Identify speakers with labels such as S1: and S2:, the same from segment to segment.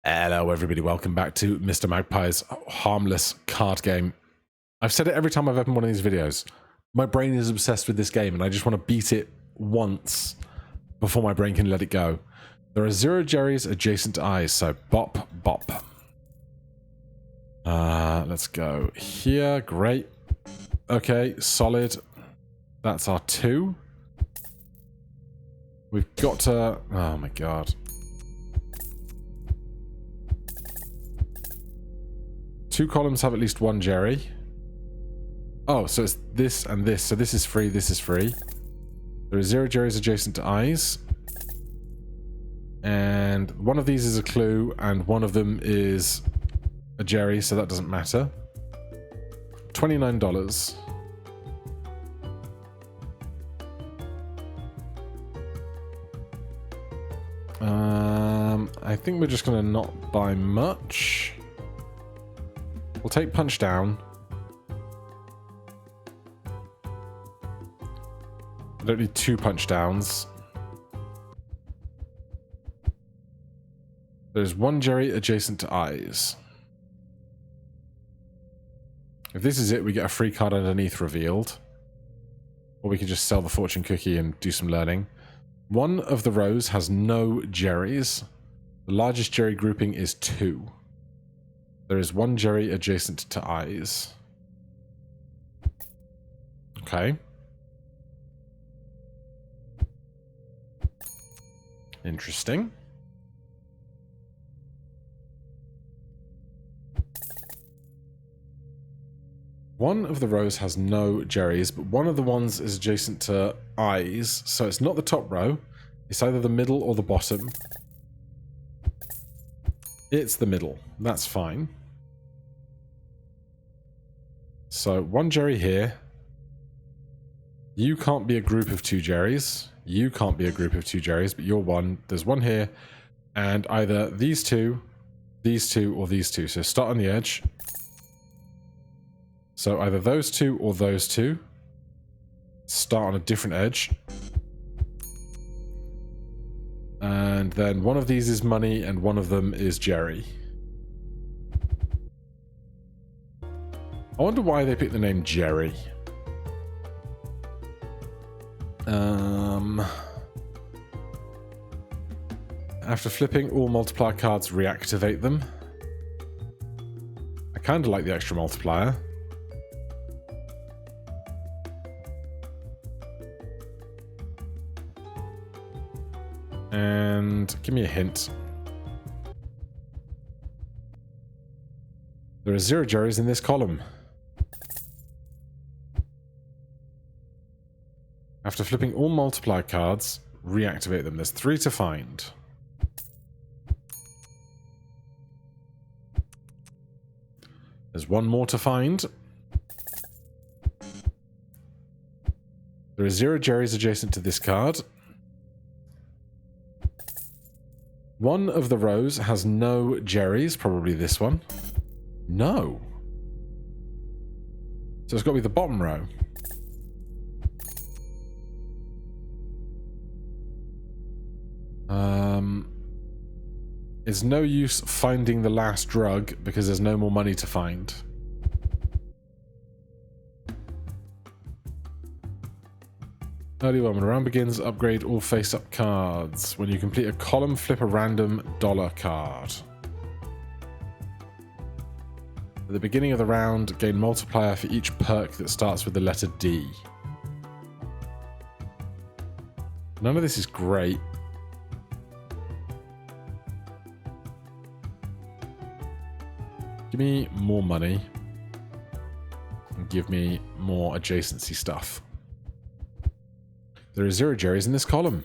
S1: Hello everybody, welcome back to Mr. Magpie's Harmless card game. I've said it every time I've opened one of these videos. My brain is obsessed with this game and I just want to beat it once before my brain can let it go. There are 0 Jerrys adjacent to eyes, so bop, bop. Let's go here, great. Okay, solid. That's our 2. We've got to... oh my god. 2 columns have at least 1 Jerry. Oh, so it's this and this. So this is free, this is free. There are 0 Jerrys adjacent to eyes. And one of these is a clue, and one of them is a Jerry, so that doesn't matter. $29. I think we're just going to not buy much. We'll take punch down. I don't need 2 punch downs. There's 1 Jerry adjacent to eyes. If this is it, we get a free card underneath revealed. Or we can just sell the fortune cookie and do some learning. 1 of the rows has no Jerrys. The largest Jerry grouping is 2. There is 1 Jerry adjacent to eyes. Okay. Interesting. One of the rows has no Jerrys, but one of the ones is adjacent to eyes, so it's not the top row. It's either the middle or the bottom. It's the middle. That's fine. So 1 Jerry here. You can't be a group of 2 Jerrys. You can't be a group of 2 Jerrys, but you're 1. There's 1 here. And either these 2, or these 2. So start on the edge. So either those 2 or those 2. Start on a different edge. And then one of these is money and one of them is Jerry. I wonder why they picked the name Jerry. After flipping all multiplier cards, reactivate them. I kind of like the extra multiplier. And give me a hint. There are 0 Jerrys in this column. After flipping all multiplier cards, reactivate them. There's 3 to find. There's 1 more to find. There are 0 Jerrys adjacent to this card. 1 of the rows has no Jerrys, probably this one. No. So it's got to be the bottom row. It's no use finding the last drug because there's no more money to find. Early one, when a round begins, upgrade all face-up cards. When you complete a column, flip a random dollar card. At the beginning of the round, gain multiplier for each perk that starts with the letter D. None of this is great. Give me more money. And give me more adjacency stuff. There are 0 Jerrys in this column.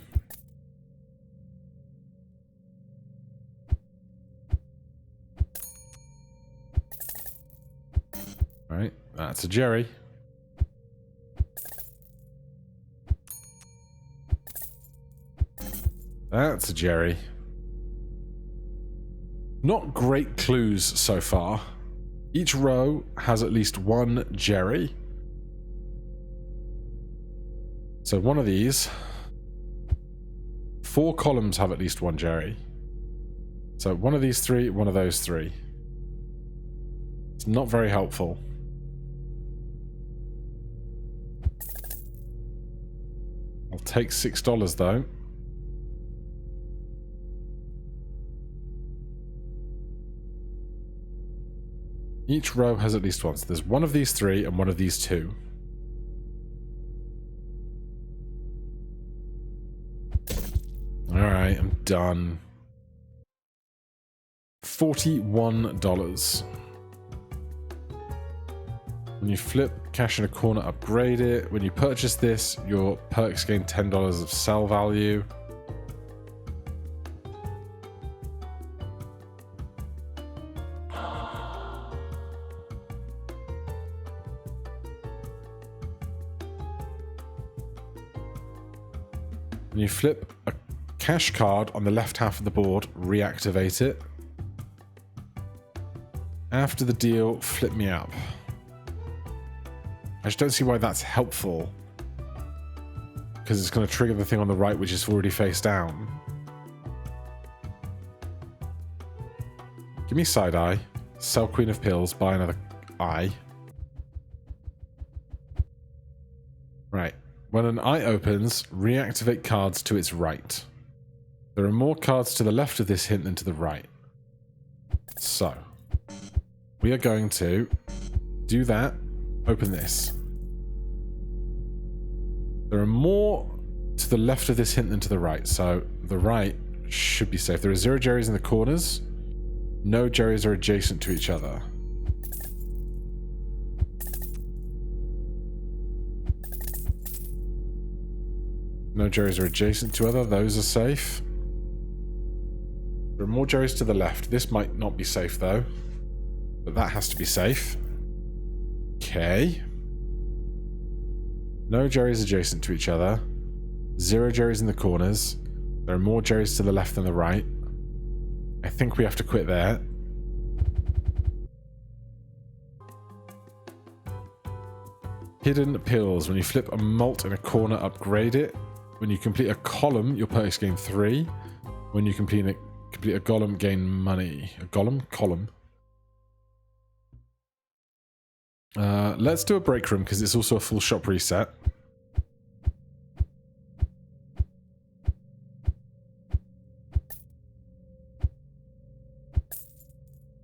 S1: Right, that's a Jerry. That's a Jerry. Not great clues so far. Each row has at least 1 Jerry. So one of these. 4 columns have at least 1 Jerry. So one of these three, one of those three. It's not very helpful. I'll take $6 though. Each row has at least one. So there's one of these three and one of these two. Alright, I'm done. $41. When you flip cash in a corner, upgrade it. When you purchase this, your perks gain $10 of sell value. When you flip a cash card on the left half of the board, reactivate it. After the deal, flip me up. I just don't see why that's helpful. Because it's going to trigger the thing on the right, which is already face down. Give me side eye. Sell Queen of Pills. Buy another eye. Right. When an eye opens, reactivate cards to its right. There are more cards to the left of this hint than to the right. So, we are going to do that. Open this. There are more to the left of this hint than to the right, so the right should be safe. There are 0 Jerrys in the corners. No Jerrys are adjacent to each other. No Jerrys are adjacent to other. Those are safe. There are more Jerrys to the left. This might not be safe, though. But that has to be safe. Okay. No Jerrys adjacent to each other. 0 Jerrys in the corners. There are more Jerrys to the left than the right. I think we have to quit there. Hidden pills. When you flip a malt in a corner, upgrade it. When you complete a column, your perks gain 3. When you complete a golem, gain money. A golem? Column. Let's do a break room because it's also a full shop reset.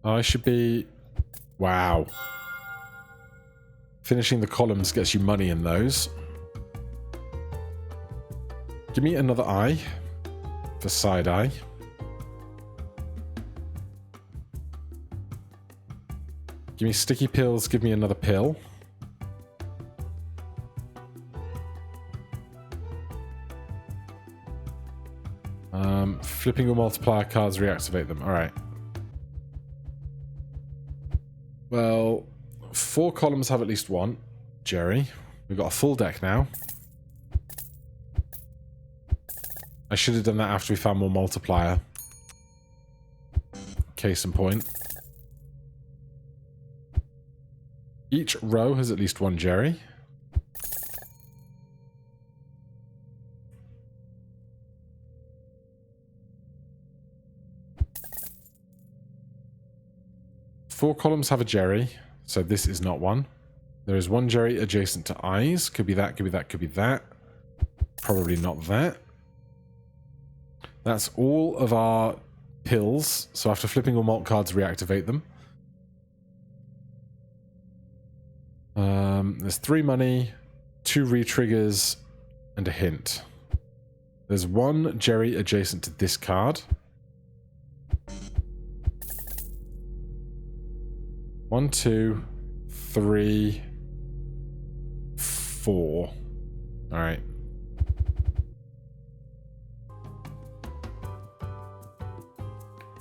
S1: I should be... Wow. Finishing the columns gets you money in those. Give me another eye for side eye. Give me sticky pills, give me another pill. Flipping your multiplier cards, reactivate them. Alright. Well, 4 columns have at least one. Jerry. We've got a full deck now. I should have done that after we found more multiplier. Case in point. Each row has at least one Jerry. Four columns have a Jerry, so this is not one. There is one Jerry adjacent to eyes. Could be that, could be that, could be that. Probably not that. That's all of our pills. So after flipping all malt cards, reactivate them. There's 3 money, 2 re-triggers, and a hint. There's 1 Jerry adjacent to this card. 1, 2, 3, 4. All right.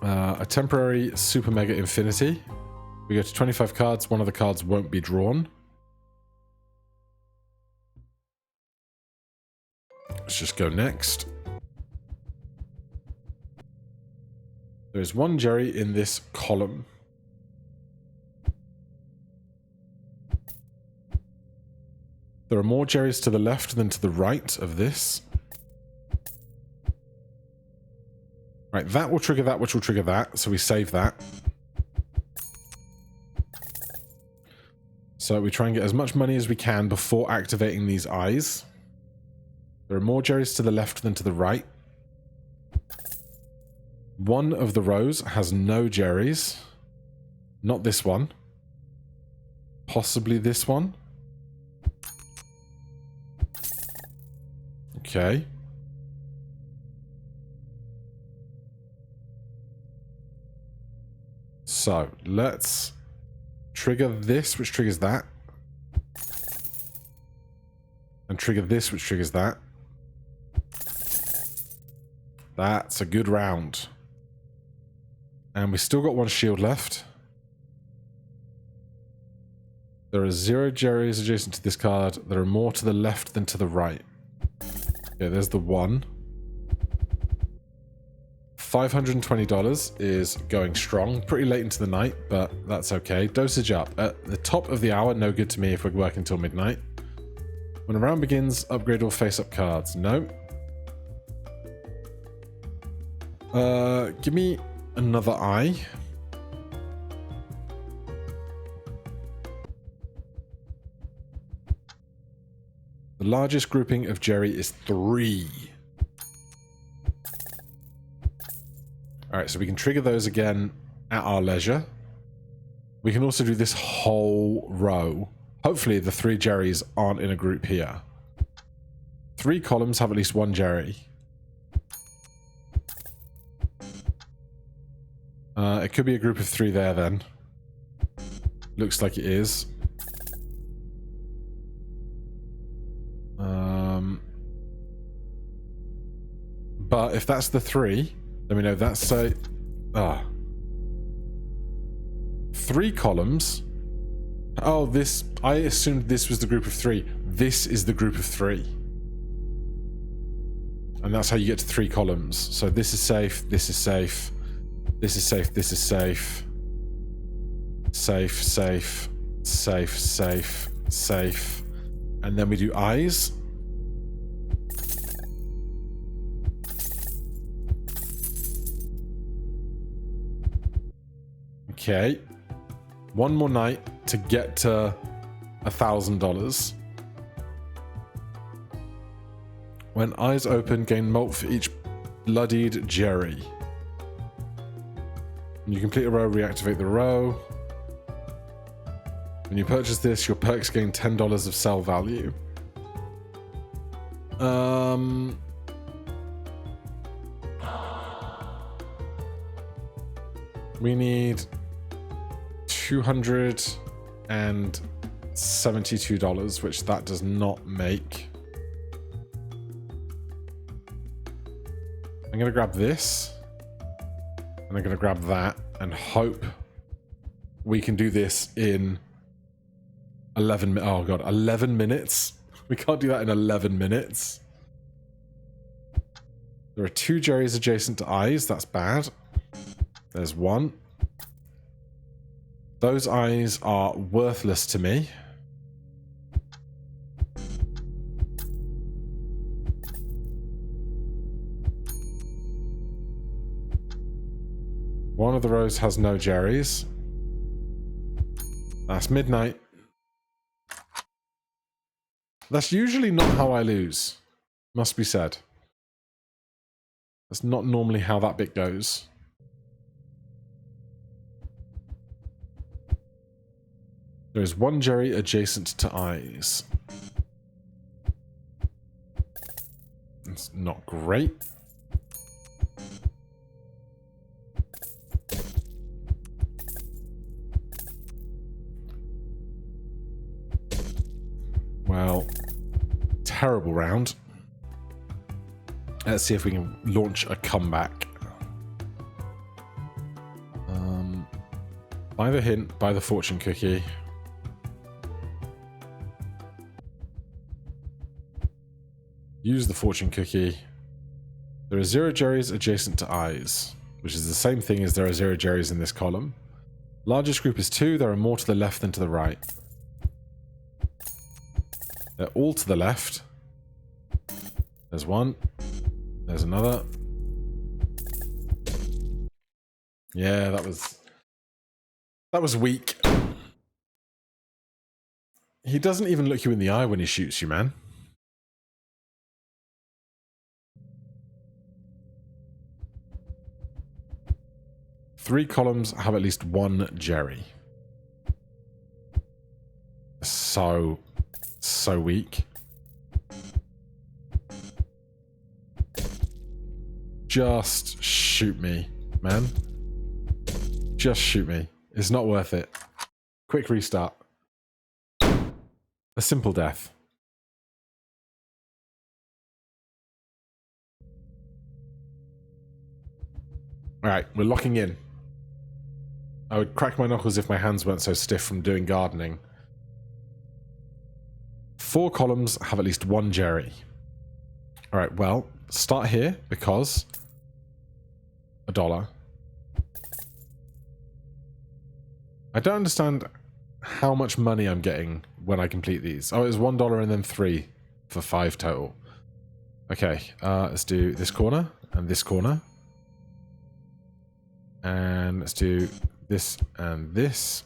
S1: A temporary super mega infinity. We go to 25 cards. One of the cards won't be drawn. Let's just go next. There's 1 Jerry in this column. There are more Jerrys to the left than to the right of this. Right, that will trigger that, which will trigger that. So we save that. So we try and get as much money as we can before activating these eyes. There are more Jerry's to the left than to the right. One of the rows has no Jerry's. Not this one. Possibly this one. Okay. So, let's trigger this, which triggers that. And trigger this, which triggers that. That's a good round. And we still got one shield left. There are 0 Jerry's adjacent to this card. There are more to the left than to the right. Okay, there's the one. $520 is going strong. Pretty late into the night, but that's okay. Dosage up. At the top of the hour, no good to me if we're working till midnight. When a round begins, upgrade all face-up cards. No. Give me another eye. The largest grouping of Jerry is 3. Alright, so we can trigger those again at our leisure. We can also do this whole row. Hopefully the 3 Jerrys aren't in a group here. 3 columns have at least 1 Jerry. It could be a group of 3 there then. Looks like it is. But if that's the 3, then we know that's a... 3 columns. Oh, this... I assumed this was the group of 3. This is the group of 3. And that's how you get to 3 columns. So this is safe, this is safe, this is safe, this is safe. Safe, safe, safe, safe, safe. And then we do eyes. Okay. One more night to get to $1,000. When eyes open, gain malt for each bloodied Jerry. When you complete a row, reactivate the row. When you purchase this, your perks gain $10 of sell value. We need $272, which that does not make. I'm going to grab this. And I'm going to grab that and hope we can do this in 11 minutes. Oh god, 11 minutes? We can't do that in 11 minutes. There are 2 Jerrys adjacent to eyes. That's bad. There's 1. Those eyes are worthless to me. One of the rows has no Jerrys. That's midnight. That's usually not how I lose. Must be said. That's not normally how that bit goes. There is 1 Jerry adjacent to eyes. It's not great. Well, terrible round. Let's see if we can launch a comeback. Buy the hint, buy the fortune cookie. Use the fortune cookie. There are 0 Jerrys adjacent to eyes, which is the same thing as there are 0 Jerrys in this column. Largest group is 2. There are more to the left than to the right. They're all to the left. There's 1. There's another. Yeah, that was weak. He doesn't even look you in the eye when he shoots you, man. Three columns have at least one Jerry. So weak. Just shoot me, man. Just shoot me. It's not worth it. Quick restart. A simple death. Alright, we're locking in. I would crack my knuckles if my hands weren't so stiff from doing gardening. 4 columns have at least one Jerry. Alright, well, start here because $1. I don't understand how much money I'm getting when I complete these. Oh, it was $1 and then 3 for 5 total. Okay, let's do this corner and this corner. And let's do this and this.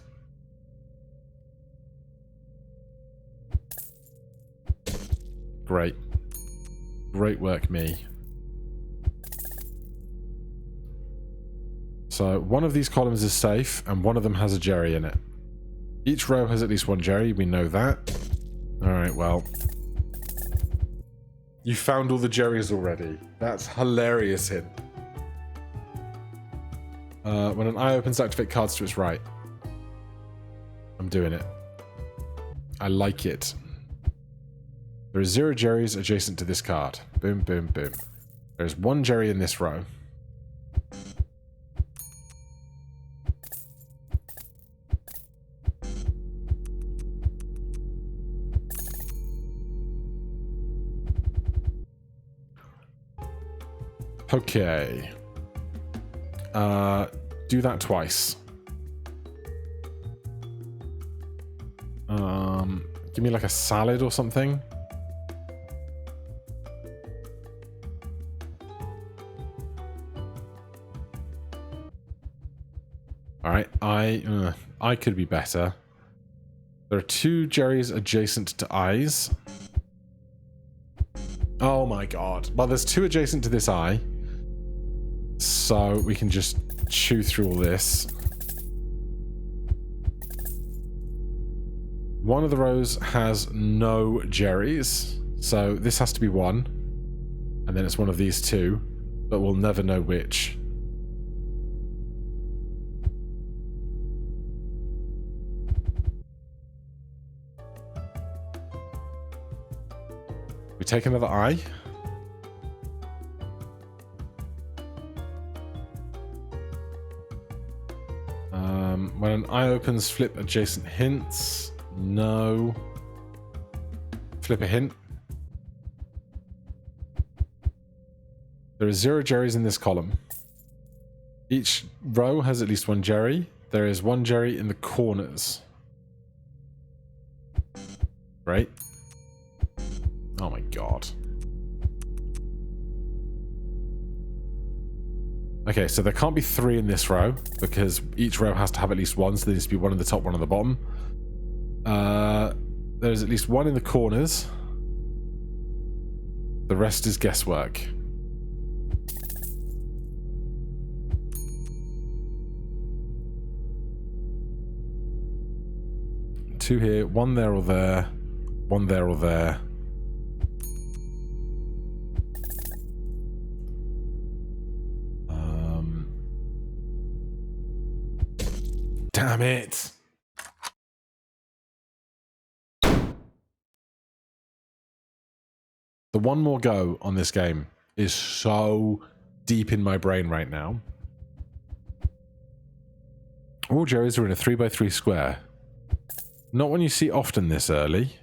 S1: Great. Great work, me. So one of these columns is safe and one of them has a Jerry in it. Each row has at least one Jerry, we know that. Alright, well. You found all the Jerrys already. That's hilarious hint. When an eye opens, activate cards to its right. I'm doing it. I like it. There are 0 Jerrys adjacent to this card. Boom, boom, boom. There's 1 Jerry in this row. Okay. Do that twice. Give me like a salad or something. Alright, I could be better. There are 2 Jerrys adjacent to eyes. Oh my god. Well, there's 2 adjacent to this eye. So we can just chew through all this. One of the rows has no Jerrys. So this has to be 1. And then it's one of these 2. But we'll never know which. We take another eye. When an eye opens, flip adjacent hints. No. Flip a hint. There are 0 Jerrys in this column. Each row has at least 1 Jerry. There is 1 Jerry in the corners. Right? Oh my god. Okay, so there can't be 3 in this row, because each row has to have at least 1, so there needs to be 1 in the top, 1 on the bottom. There's at least 1 in the corners. The rest is guesswork. Two here, 1 there or there, 1 there or there. Damn it! The one more go on this game is so deep in my brain right now. All Jerrys are in a 3x3 square. Not when you see often this early.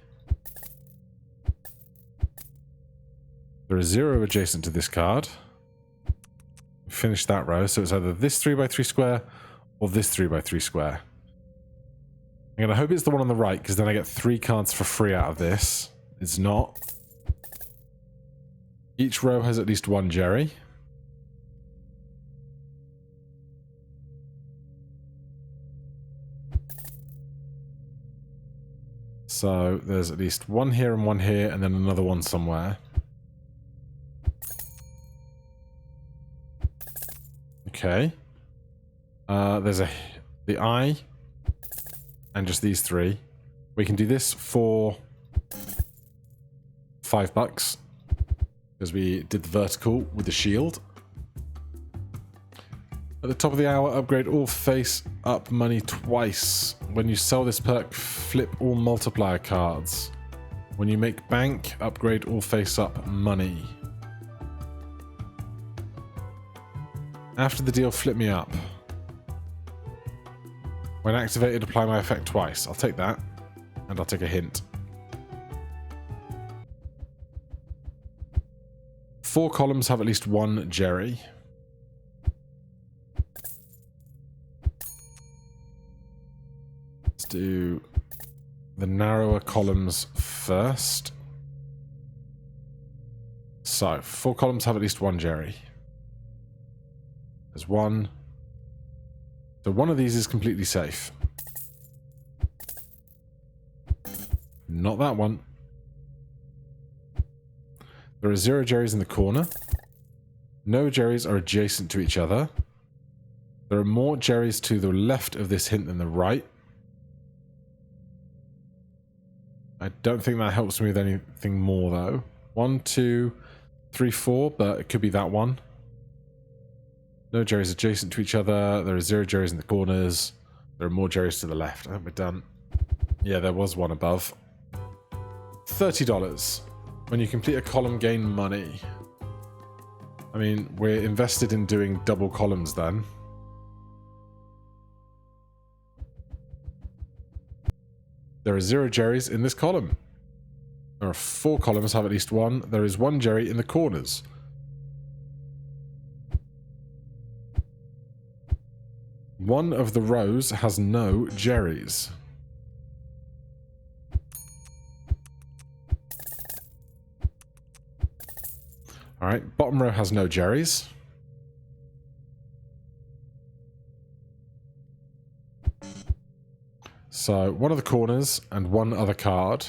S1: There are 0 adjacent to this card. Finish that row, so it's either this 3x3 square or this 3x3 square. I'm going to hope it's the one on the right, because then I get 3 cards for free out of this. It's not. Each row has at least 1 Jerry. So there's at least one here and then another one somewhere. Okay. There's the eye and just these three. We can do this for $5 because we did the vertical with the shield. At the top of the hour, upgrade all face up money twice. When you sell this perk, flip all multiplier cards. When you make bank, upgrade all face up money. After the deal, flip me up. When activated, apply my effect twice. I'll take that, and I'll take a hint. 4 columns have at least one Jerry. Let's do the narrower columns first. So, 4 columns have at least one Jerry. There's one. So one of these is completely safe. Not that one. There are 0 Jerrys in the corner. No Jerrys are adjacent to each other. There are more Jerrys to the left of this hint than the right. I don't think that helps me with anything more though. 1, 2, 3, 4, but it could be that one. No Jerrys adjacent to each other. There are 0 Jerrys in the corners. There are more Jerrys to the left. I think we're done. Yeah, there was one above. $30. When you complete a column, gain money. I mean, we're invested in doing double columns then. There are 0 Jerrys in this column. There are 4 columns have at least one. There is 1 Jerry in the corners. One of the rows has no Jerrys. Alright, bottom row has no Jerrys. So, one of the corners and one other card.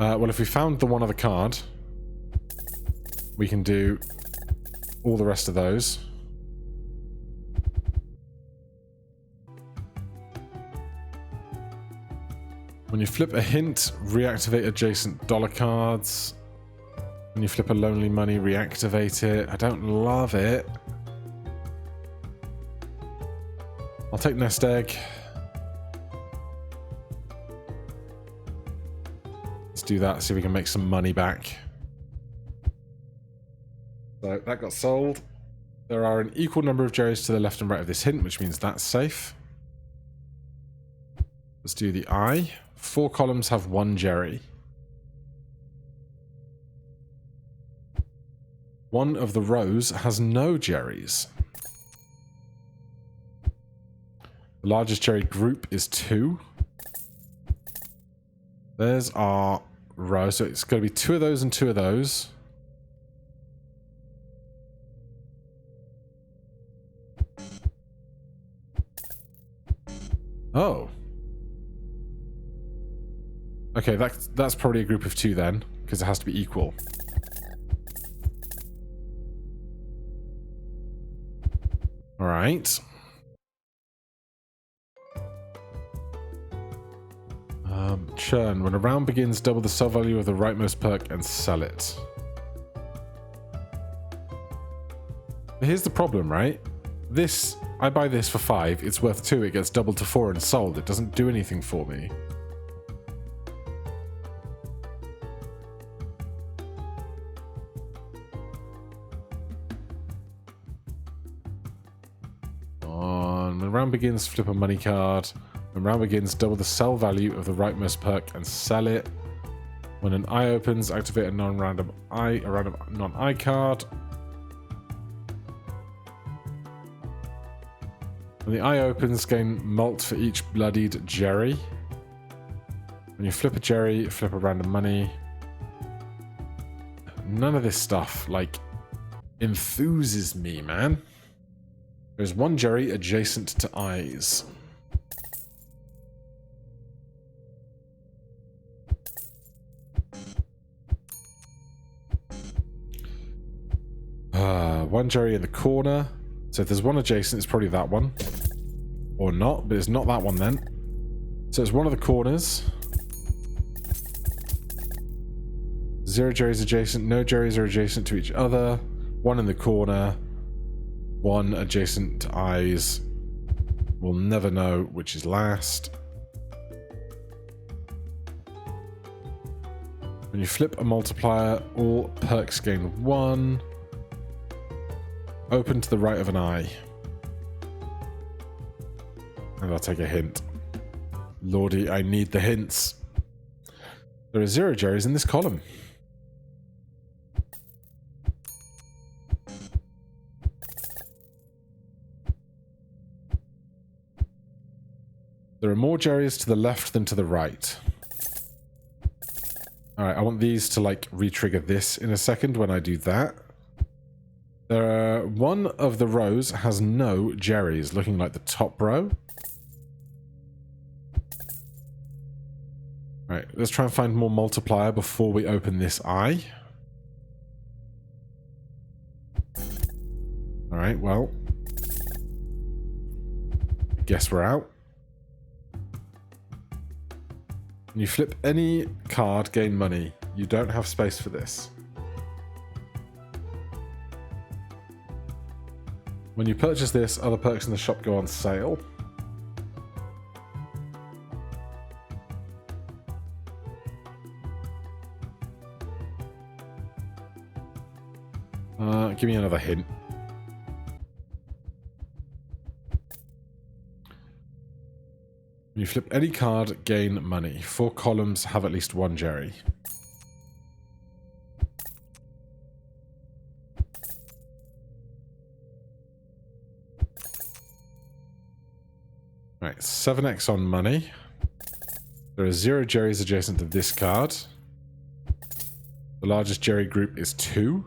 S1: Well, if we found the one other card, we can do all the rest of those. When you flip a hint, reactivate adjacent dollar cards. When you flip a lonely money, reactivate it. I don't love it. I'll take nest egg. Do that, see if we can make some money back. So that got sold. There are an equal number of Jerrys to the left and right of this hint, which means that's safe. Let's do the eye. 4 columns have 1 Jerry. One of the rows has no Jerrys. The largest Jerry group is 2. There's our row, so it's going to be 2 of those and 2 of those. Oh. Okay, that's probably a group of 2 then, because it has to be equal. Alright. Churn. When a round begins, double the sell value of the rightmost perk and sell it. Here's the problem, right? This, I buy this for 5, it's worth 2, it gets doubled to 4 and sold. It doesn't do anything for me. When round begins, flip a money card. When round begins, double the sell value of the rightmost perk and sell it. When an eye opens, activate a random non-eye card. When the eye opens, gain mult for each bloodied Jerry. When you flip a Jerry, flip a random money. None of this stuff, like, enthuses me, man. There's one Jerry adjacent to eyes. One Jerry in the corner. So if there's one adjacent, it's probably that one. Or not, but it's not that one then. So it's one of the corners. 0 Jerrys adjacent. No Jerrys are adjacent to each other. One in the corner. One adjacent to eyes. We'll never know which is last. When you flip a multiplier, all perks gain 1. Open to the right of an eye. And I'll take a hint. Lordy, I need the hints. There are 0 Jerrys in this column. There are more Jerrys to the left than to the right. Alright, I want these to like re-trigger this in a second when I do that. One of the rows has no Jerrys, looking like the top row. Right, let's try and find more multiplier before we open this eye. Alright, well. I guess we're out. When you flip any card, gain money. You don't have space for this. When you purchase this, other perks in the shop go on sale. Give me another hint. When you flip any card, gain money. 4 columns have at least 1 Jerry. Right, 7x on money. There are 0 Jerrys adjacent to this card. The largest Jerry group is 2.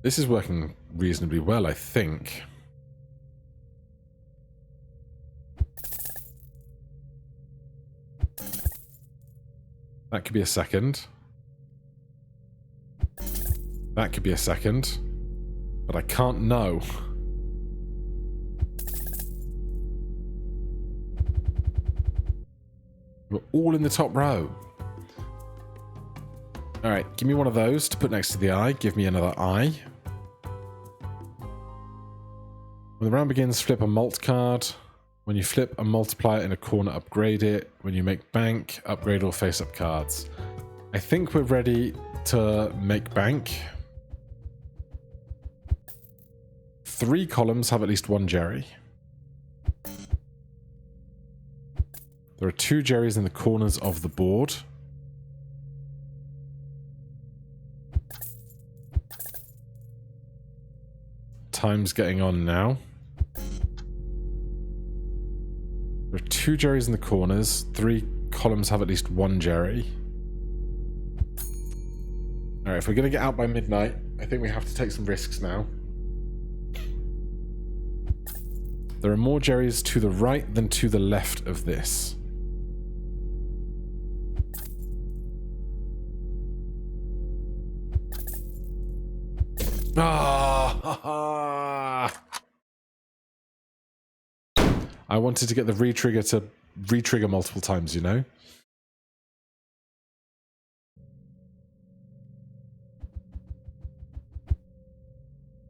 S1: This is working reasonably well, I think. That could be a second. That could be a second. But I can't know. We're all in the top row. Alright, give me one of those to put next to the eye. Give me another eye. When the round begins, flip a mult card. When you flip a multiplier in a corner, upgrade it. When you make bank, upgrade all face-up cards. I think we're ready to make bank. 3 columns have at least 1 Jerry. There are 2 Jerrys in the corners of the board. Time's getting on now. There are 2 Jerrys in the corners. 3 columns have at least 1 Jerry. Alright, if we're going to get out by midnight, I think we have to take some risks now. There are more Jerrys to the right than to the left of this. I wanted to get the re-trigger to re-trigger multiple times, you know?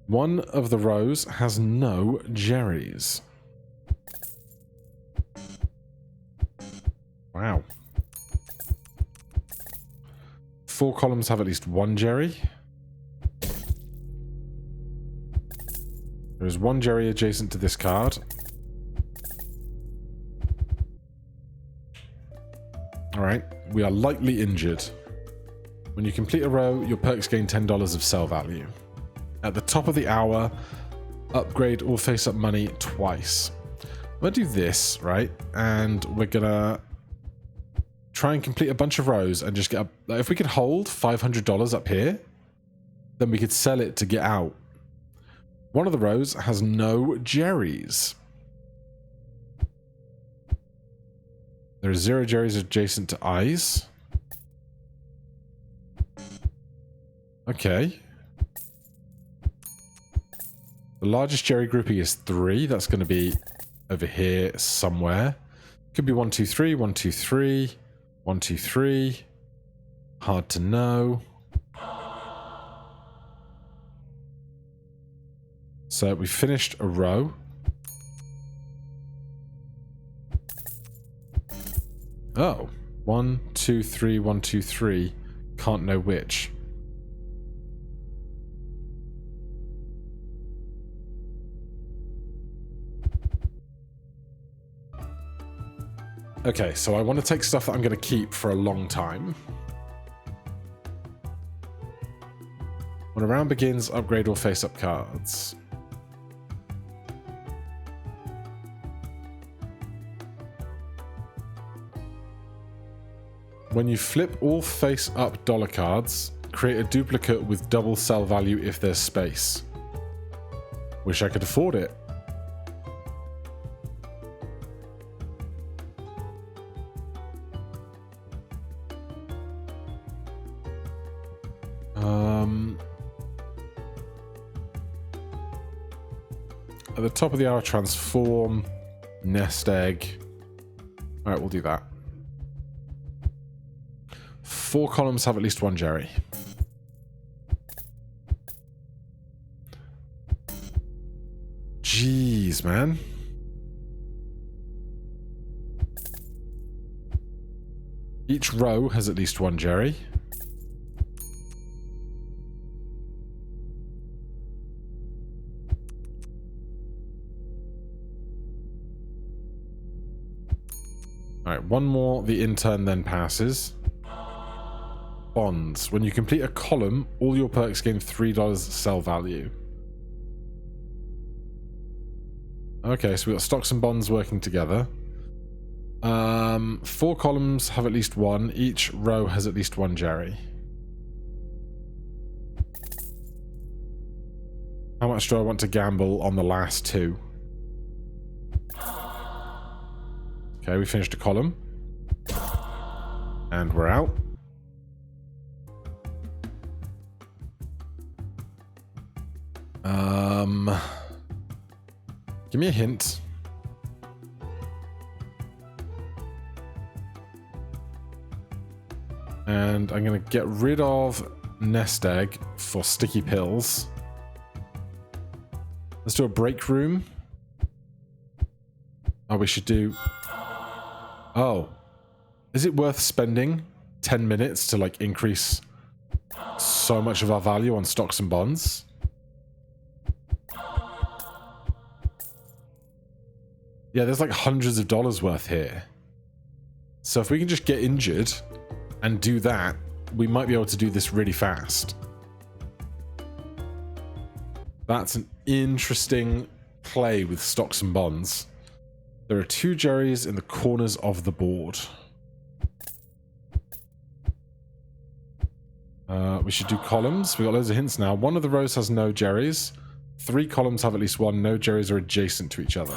S1: One of the rows has no Jerrys. Wow. 4 columns have at least 1 Jerry. There is 1 Jerry adjacent to this card. Alright, we are lightly injured. When you complete a row, your perks gain $10 of sell value. At the top of the hour, upgrade all face-up money twice. I'm going to do this, right? And we're going to try and complete a bunch of rows and just get up. Like, if we could hold $500 up here, then we could sell it to get out. One of the rows has no Jerry's. There are 0 Jerry's adjacent to eyes. Okay. The largest Jerry grouping is 3. That's going to be over here somewhere. Could be 1, 2, 3, 1, 2, 3, 1, 2, 3. Hard to know. So we finished a row. Oh, 1, 2, 3, 1, 2, 3. Can't know which. Okay, so I want to take stuff that I'm going to keep for a long time. When a round begins, upgrade or face up cards. When you flip all face up dollar cards, create a duplicate with double sell value if there's space. Wish I could afford it. At the top of the hour, transform, nest egg. All right, we'll do that. 4 columns have at least 1 Jerry. Jeez, man. Each row has at least 1 Jerry. Alright, one more. The intern then passes. Bonds. When you complete a column, all your perks gain $3 sell value. Okay, so we've got stocks and bonds working together. 4 columns have at least 1. Each row has at least 1 Jerry. How much do I want to gamble on the last 2? Okay, we finished a column. And we're out. Give me a hint. And I'm going to get rid of nest egg for sticky pills. Let's do a break room. Oh, we should do... Oh. Is it worth spending 10 minutes to, like, increase so much of our value on stocks and bonds? Yeah, there's like hundreds of dollars worth here. So if we can just get injured and do that, we might be able to do this really fast. That's an interesting play with stocks and bonds. There are 2 Jerrys in the corners of the board. We should do columns. We've got loads of hints now. 1 of the rows has no Jerrys. 3 columns have at least 1. No Jerrys are adjacent to each other.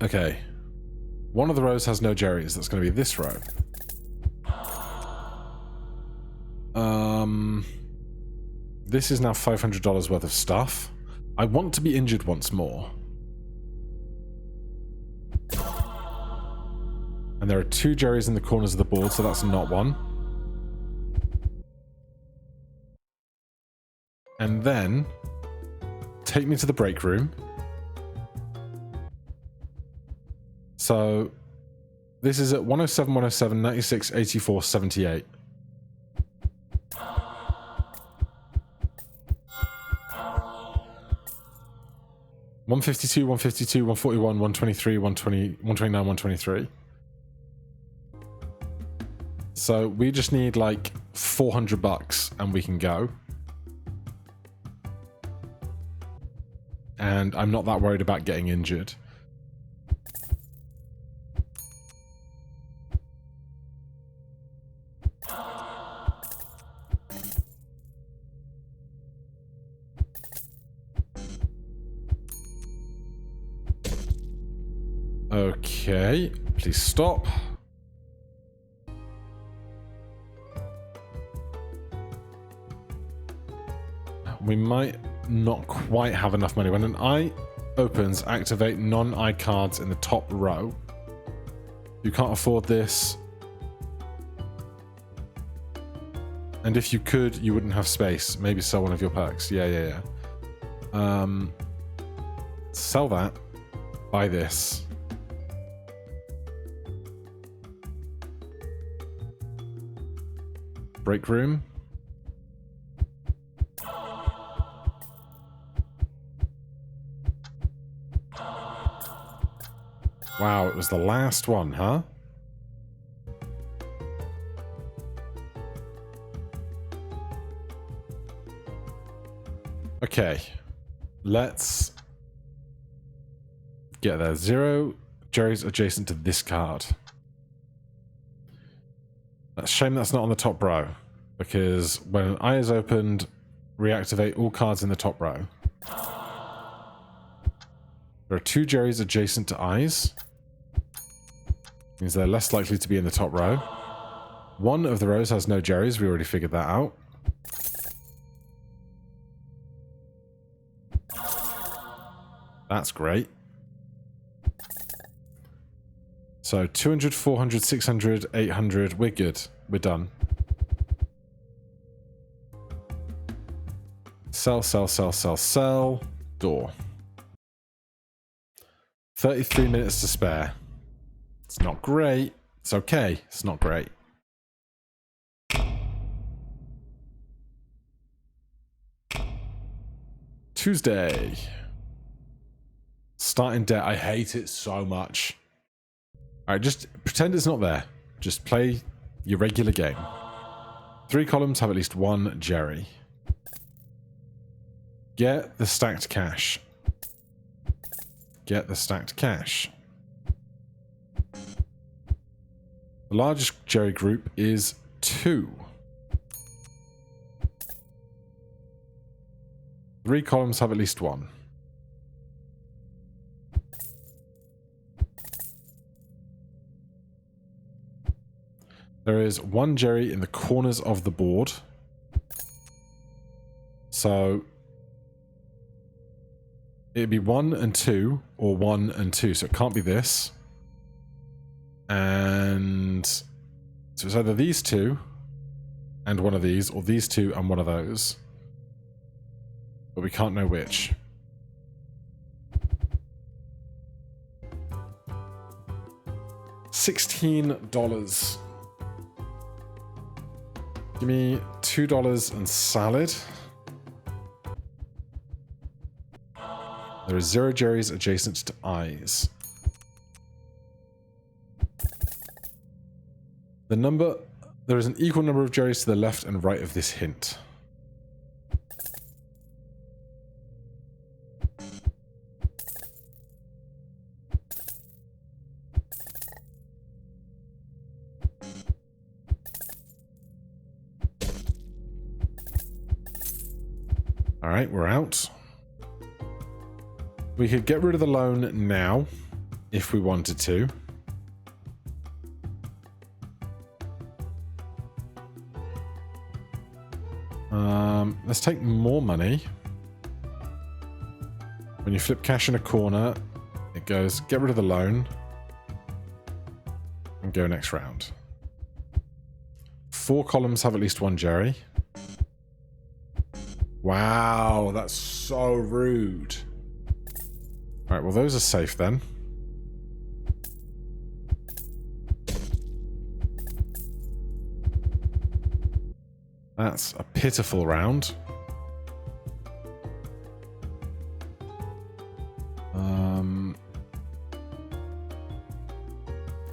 S1: Okay. 1 of the rows has no Jerrys. That's going to be this row. This is now $500 worth of stuff. I want to be injured once more. And there are 2 Jerrys in the corners of the board, so that's not 1. And then take me to the break room. So this is at 107, 107, 96, 84, 78. $152, $152, $141, $123, $120, $129, $123. So we just need like $400 and we can go. and I'm not that worried about getting injured. Okay, please stop. We might not quite have enough money. When an eye opens, activate non-eye cards in the top row. You can't afford this. And if you could, you wouldn't have space. Maybe sell one of your perks. Yeah. Sell that. Buy this. Break room. Wow, it was the last one, huh? Okay, let's get there. 0 Jerry's adjacent to this card. That's a shame that's not on the top row, because when an eye is opened, reactivate all cards in the top row. There are 2 Jerry's adjacent to eyes. Means they're less likely to be in the top row. One of the rows has no Jerry's. We already figured that out. That's great. So 200, 400, 600, 800. We're good. We're done. Sell, sell, sell, sell, sell. Door. 33 minutes to spare. It's not great. It's okay. It's not great. Tuesday. Start in debt. I hate it so much. Alright, just pretend it's not there. Just play your regular game. 3 columns have at least 1 Jerry. Get the stacked cash. Get the stacked cash. The largest Jerry group is 2. 3 columns have at least 1. There is 1 Jerry in the corners of the board. So it'd be 1 and 2, or 1 and 2. So it can't be this. And so it's either these 2 and one of these, or these 2 and one of those. But we can't know which. $16. Give me $2 and salad. There are 0 Jerry's adjacent to eyes. There is an equal number of Jerry's to the left and right of this hint. Alright, we're out. We could get rid of the loan now, if we wanted to. Let's take more money. When you flip cash in a corner, it goes, get rid of the loan, and go next round. 4 columns have at least 1 Jerry. Wow, that's so rude. Alright, well those are safe then. That's a pitiful round.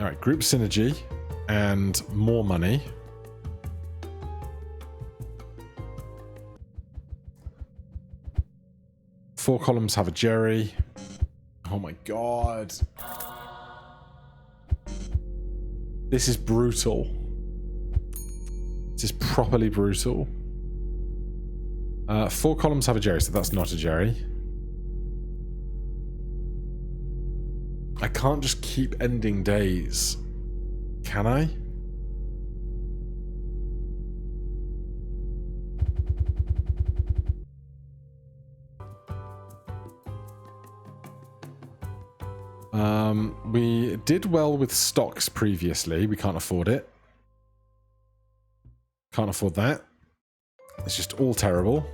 S1: Alright, group synergy and more money. 4 columns have a Jerry. Oh my god. This is brutal. This is properly brutal. 4 columns have a Jerry, so that's not a Jerry. I can't just keep ending days. Can I? We did well with stocks previously. We can't afford it. Can't afford that. It's just all terrible.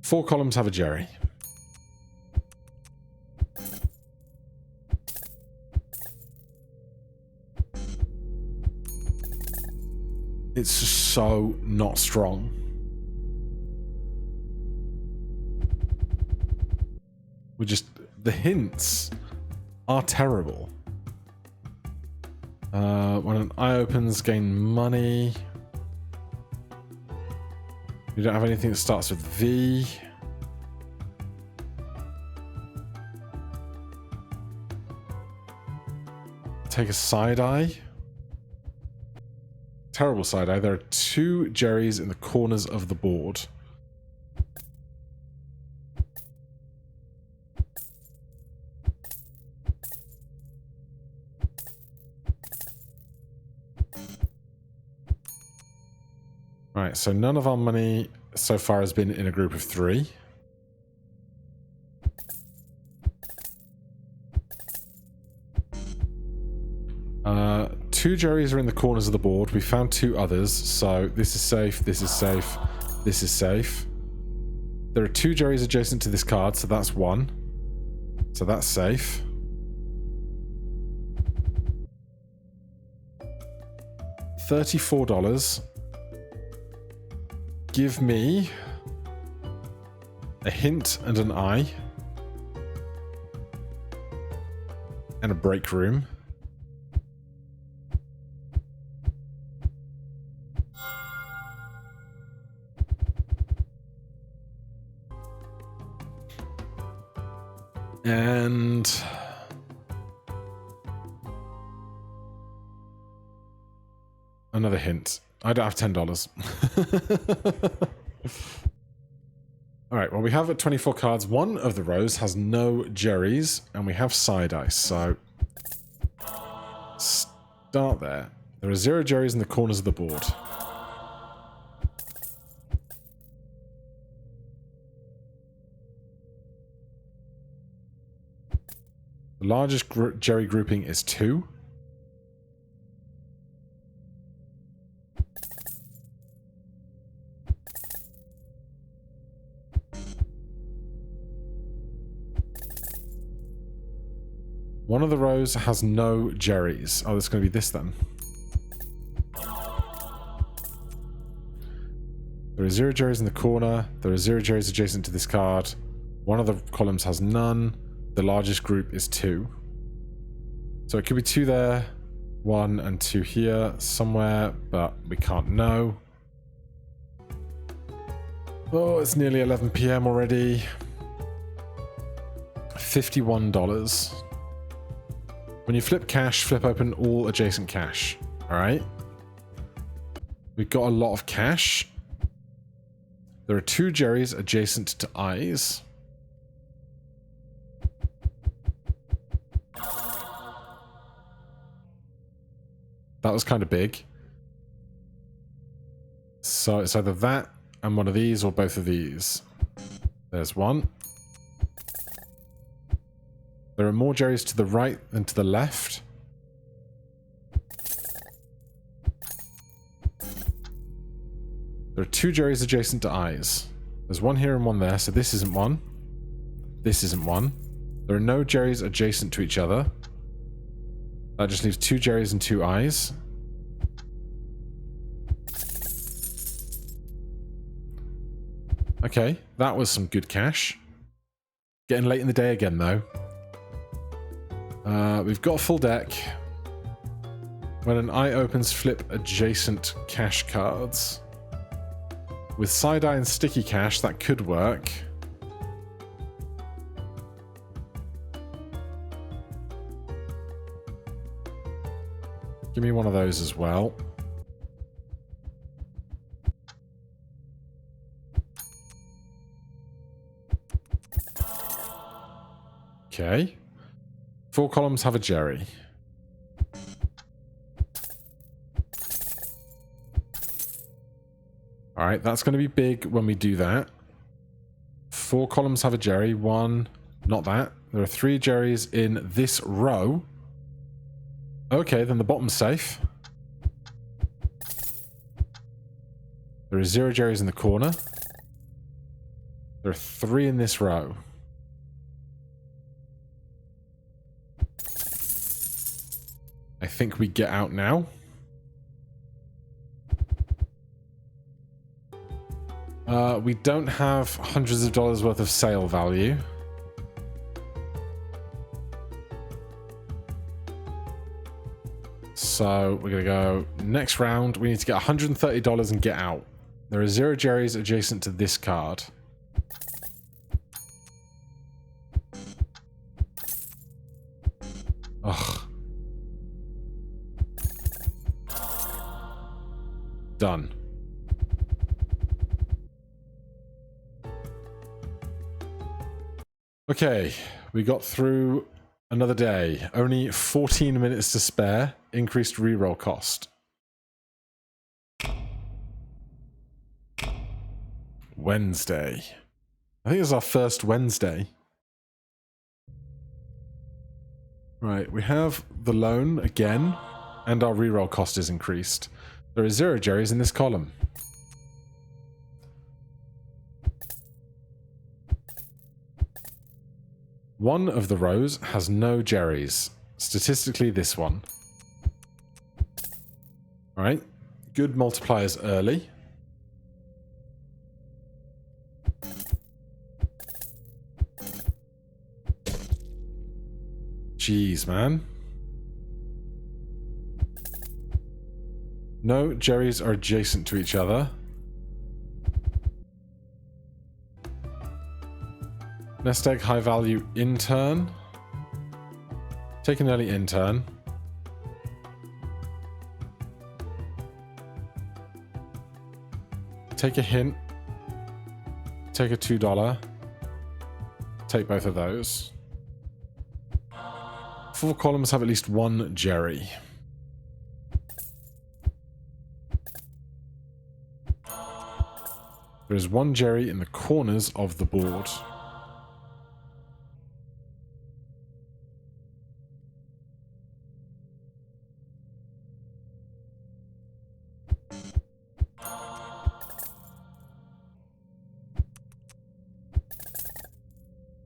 S1: 4 columns have a Jerry. It's just so not strong. We're just... the hints are terrible. When an eye opens, gain money. We don't have anything that starts with V. Take a side eye. Terrible side eye. There are 2 Jerrys in the corners of the board. Right, so none of our money so far has been in a group of 3. Two Jerrys are in the corners of the board. We found 2 others, so this is safe, this is safe, this is safe. There are 2 Jerrys adjacent to this card, so that's 1. So that's safe. $34. Give me a hint and an eye. And a break room. And another hint. I don't have $10. Alright, well we have 24 cards. One of the rows has no Jerrys, and we have side ice, so start there. There are 0 Jerrys in the corners of the board. The largest Jerry grouping is 2. One of the rows has no Jerrys. Oh, it's going to be this then. There are 0 Jerrys in the corner. There are 0 Jerrys adjacent to this card. One of the columns has none. The largest group is 2. So it could be 2 there, 1 and 2 here somewhere, but we can't know. Oh, it's nearly 11 PM already. $51. When you flip cash, flip open all adjacent cash. Alright? We've got a lot of cash. There are 2 Jerrys adjacent to eyes. That was kind of big. So it's either that and one of these or both of these. There's one. There are more Jerrys to the right than to the left. There are 2 Jerrys adjacent to eyes. There's one here and one there, so this isn't one. This isn't one. There are no Jerrys adjacent to each other. That just leaves 2 Jerrys and 2 eyes. Okay, that was some good cash. Getting late in the day again, though. We've got a full deck. When an eye opens, flip adjacent cash cards. With side-eye and sticky cash, that could work. Give me one of those as well. Okay. 4 columns have a Jerry. Alright, that's going to be big when we do that. 4 columns have a Jerry. 1, not that. There are 3 Jerrys in this row. Okay, then the bottom's safe. There are 0 Jerrys in the corner. There are 3 in this row. I think we get out now. We don't have hundreds of dollars worth of sale value. So we're going to go next round. We need to get $130 and get out. There are 0 Jerrys adjacent to this card. Ugh. Done. Okay, we got through another day. Only 14 minutes to spare. Increased reroll cost. Wednesday. I think it's our first Wednesday. Right, we have the loan again, and our reroll cost is increased. There are 0 Jerrys in this column. One of the rows has no Jerrys. Statistically, this one. Alright, good multipliers early. Jeez, man. No Jerrys are adjacent to each other. Nest egg, high value, intern. Take an early intern. Take a hint. Take a $2. Take both of those. 4 columns have at least 1 Jerry. There is 1 Jerry in the corners of the board.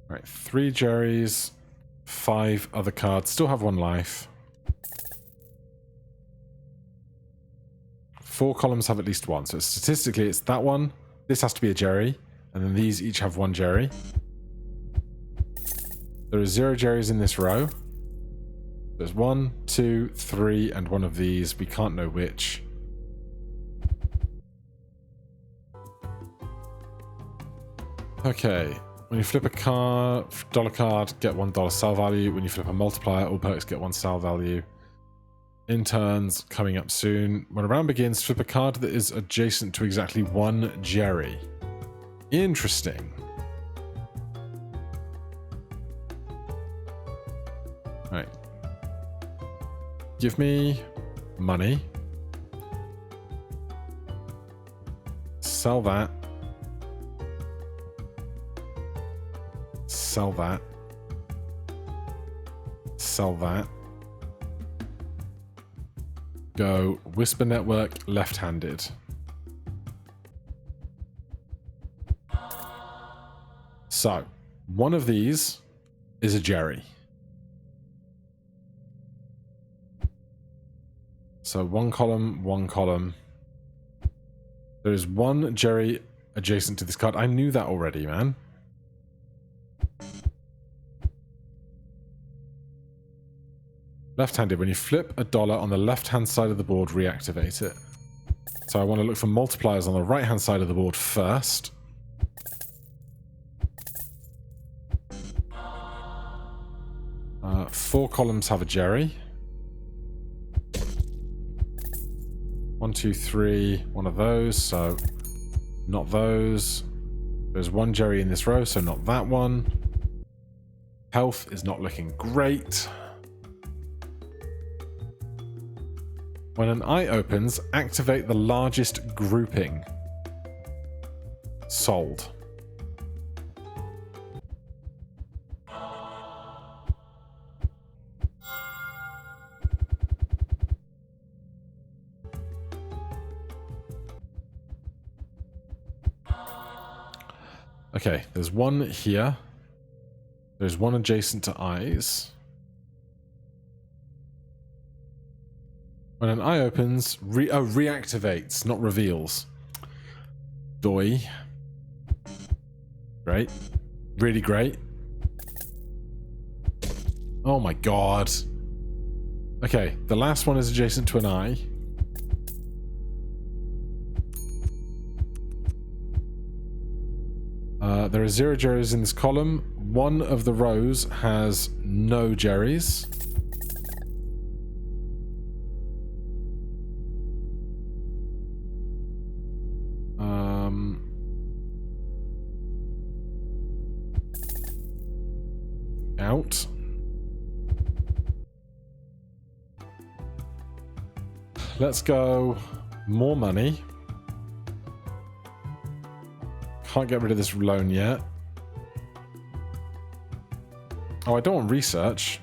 S1: Right, 3 Jerrys, 5 other cards, still have 1 life. 4 columns have at least 1, so statistically it's that one, this has to be a Jerry, and then these each have 1 Jerry. There are 0 Jerrys in this row. There's 1, 2, 3, and 1 of these, we can't know which. Okay. When you flip a dollar card, get $1 sell value. When you flip a multiplier, all perks get 1 sell value. Interns coming up soon. When a round begins, flip a card that is adjacent to exactly 1 Jerry. Interesting. Right. Give me money. Sell that. Sell that. Sell that. Go Whisper Network left-handed. So, one of these is a Jerry. So 1 column, 1 column. There is 1 Jerry adjacent to this card. I knew that already, man. Left-handed. When you flip a dollar on the left-hand side of the board, reactivate it. So I want to look for multipliers on the right-hand side of the board first. Four columns have a Jerry. 1, 2, 3, one of those, so not those. There's one Jerry in this row, so not that one. Health is not looking great. When an eye opens, activate the largest grouping. Sold. Okay, there's one here. There's one adjacent to eyes. When an eye opens, reactivates, not reveals. Doi. Great. Really great. Oh my god. Okay, the last one is adjacent to an eye. There are 0 Jerrys in this column. One of the rows has no Jerrys. Out. Let's go more money. Can't get rid of this loan yet. Oh, I don't want research.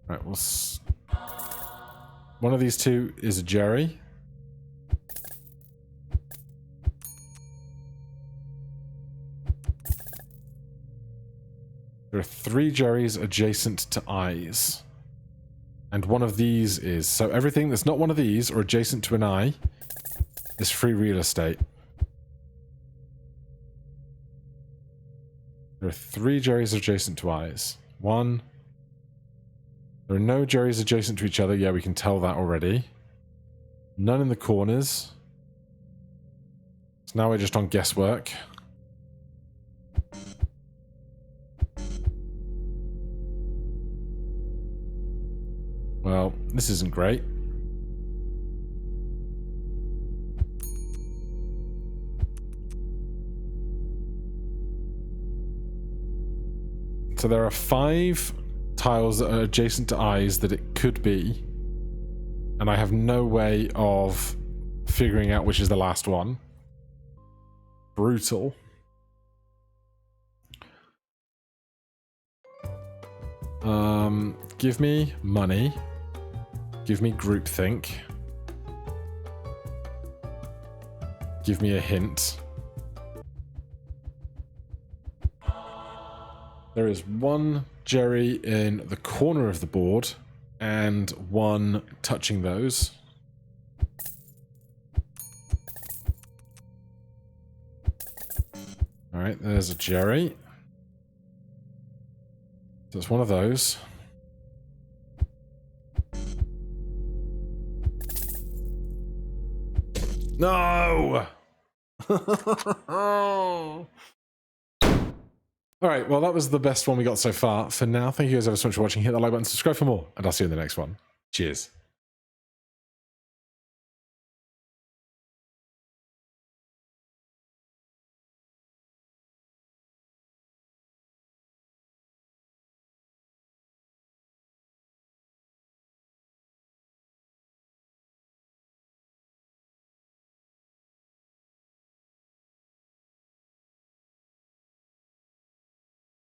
S1: Right, we'll one of these two is a Jerry. There are 3 Jerrys adjacent to eyes. And one of these is... So everything that's not one of these or adjacent to an eye is free real estate. There are 3 Jerrys adjacent to eyes. 1. There are no Jerrys adjacent to each other. Yeah, we can tell that already. None in the corners. So now we're just on guesswork. Well, this isn't great. So there are 5 tiles that are adjacent to eyes that it could be. And I have no way of figuring out which is the last one. Brutal. Give me money. Give me groupthink. Give me a hint. There is 1 Jerry in the corner of the board and 1 touching those. Alright, there's a Jerry. So it's one of those. No! Alright, well that was the best one we got so far. For now, thank you guys ever so much for watching. Hit that like button, subscribe for more, and I'll see you in the next one. Cheers.